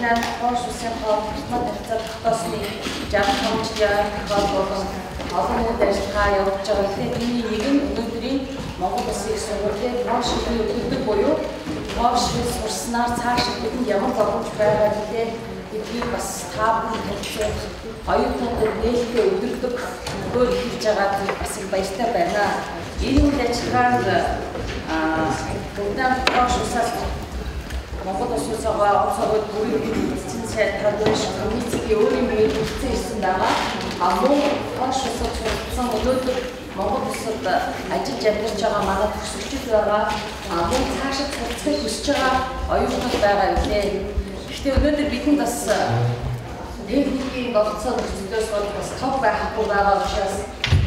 Британи хоош улсын хоолтмол харьцаа тогтоосны 65 жилийн хоол болон олон нийтийн ажиллагаа явуулж байгаа. Тэгэхээр энэ нэг нь өнөөдрийн Монгол Улсын их сургуулийн хоош шилний өдөртөг буюу хоош шил сурснаар цаашид бидний ямар боломж байгаа гэдэг эдгээр бас та бүхэн хэлцээ оюутнуудад нээлттэй өдөртөг өгөөр хийж байгаа бас их баяртай байна. Энэ үйл ажиллагаанд бүгдээ хоош улсаас Монгол Улсын онцгой бүрийн эзэн сайд тадварш комиссийн өөрийн биеийг үлдсэн ирсэн байгаа. Мөн хоош улсад сурсан өнөөдөр Монгол Улсад ажиллаж амьдарч байгаа манай төгсөгчид байгаа. Мөн цаашид сурцгыг хүсэж байгаа оюутнууд байгаа үлээ. Гэхдээ өнөөдөр бидэнд бас техникийн болцоо нөхцөлөөс бас тав байхгүй байгаа учраас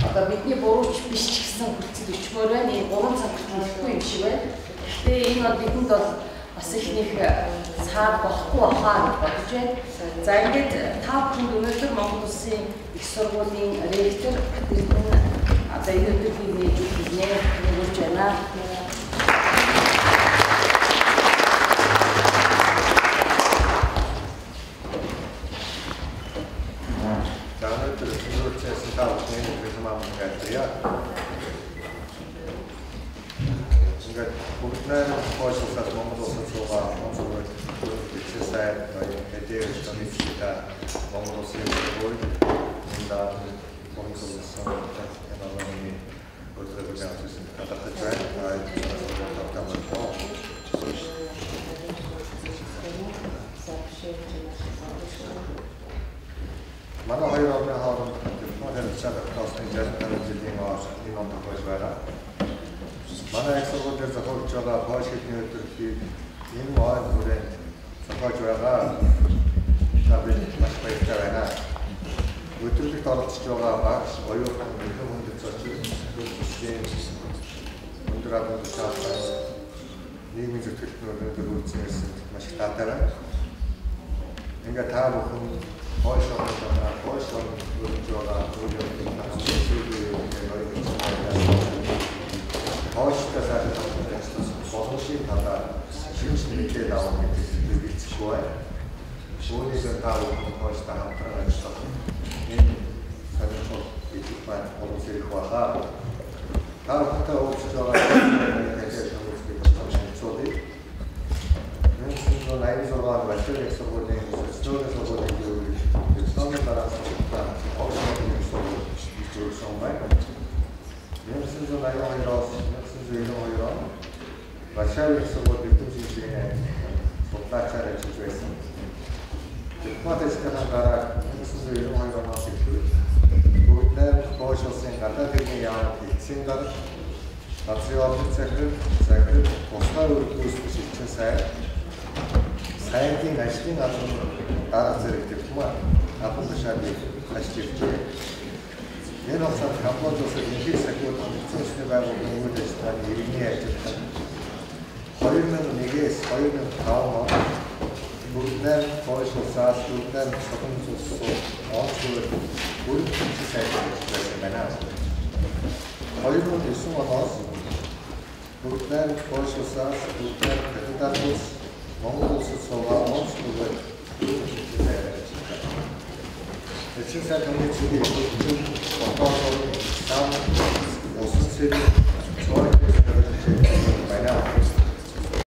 одоо бидний бурууч биш ч гэсэн хүлцэл өчмөр байна. Энэ 3 цаг хүртэлгүй юм шиг байна. Гэхдээ энэ бол бидэнд бол бас их нэг цаад болохгүй бахаа гэж бодож байна. За ингээд та бүхэнд өнөөдөр Монгол Улсын их сургуулийн ректор одоо энэ өдрийн нэр нэрж байна. Бүгднээр хоош улсаас Монгол улсад суугаа онцгой эцэг сайд эдгээр комиссида Монгол Улсын сургууль энэ Монгол улсын экономи өдрөөр явуулсан татах байна. Манай хоёр орны хооронд модель чаталтын жаалтын жилийн энэ он тохиолж байна. Манай их сургуулийн зохиолч байгаа хоош шилний өдрийг энэ мод хүрээнд зохиолж байгаа. Набин маш баяртай байна. Өдрөлд оролцож байгаа багш оюутан бүхэн хүндэт зочин өндөр амжилт шаардсан нийгмийн зөвлөлтөөр өндөр үйлчлсэн маш их таатай байна. Ингээ та бүхэн хоош оролцож хоош өргөж байгаа өөрийн хооштаа сайжруулах боломжийг талаар шинж мэдээлэл авах гэдэг хэлцэхгүй байна. Үүнээс та бүхэн хооштой хамтран ажиллах энэ сонирхол идэх маань олон зэрэг байгаа. Та бүхэнтэй уулзж байгаа хэлцээ хүмүүсийн сонирхолыг 1986 он Валерий их сургуулийн зөвлөлт сургуулийн дипломын дараа Ослогийн сургууль зөвшөөрсөн байна. 1982 он Варшавын их сургуулийн дэвтэрчлийн судлаачаар ажиллаж байсан. Дипломатическая дараа 1992 оноос эхлээд бүгдээр хоош улсын гадаад хэргийн яамд эцсийн дараа националын захирал тусгай үйлдвэрлэлт шилжин сайдын ажлын албан дарга зэрэг дипломат албан тушаалыг ажиллаж байна. Энэ хугацаанд Камбож улсад ихэнх сахиуд хэвчээсний байгууллагын үйл ажиллагааны иргэний ажилтан 2001-ээс 2005 он бүгдээр хоош улсаас бүгдээр содон зүйлсөө онцгой бүрэн сайдаар ажилласан байна. 2009 оноос бүгдээр хоош улсаас бүгдээр кандидат улс Монгол улсад суугаа онцгой сайдаар ажилласан. Эцэг сайд хамгийн чиглэл баталгаажуулалт усан цэвэр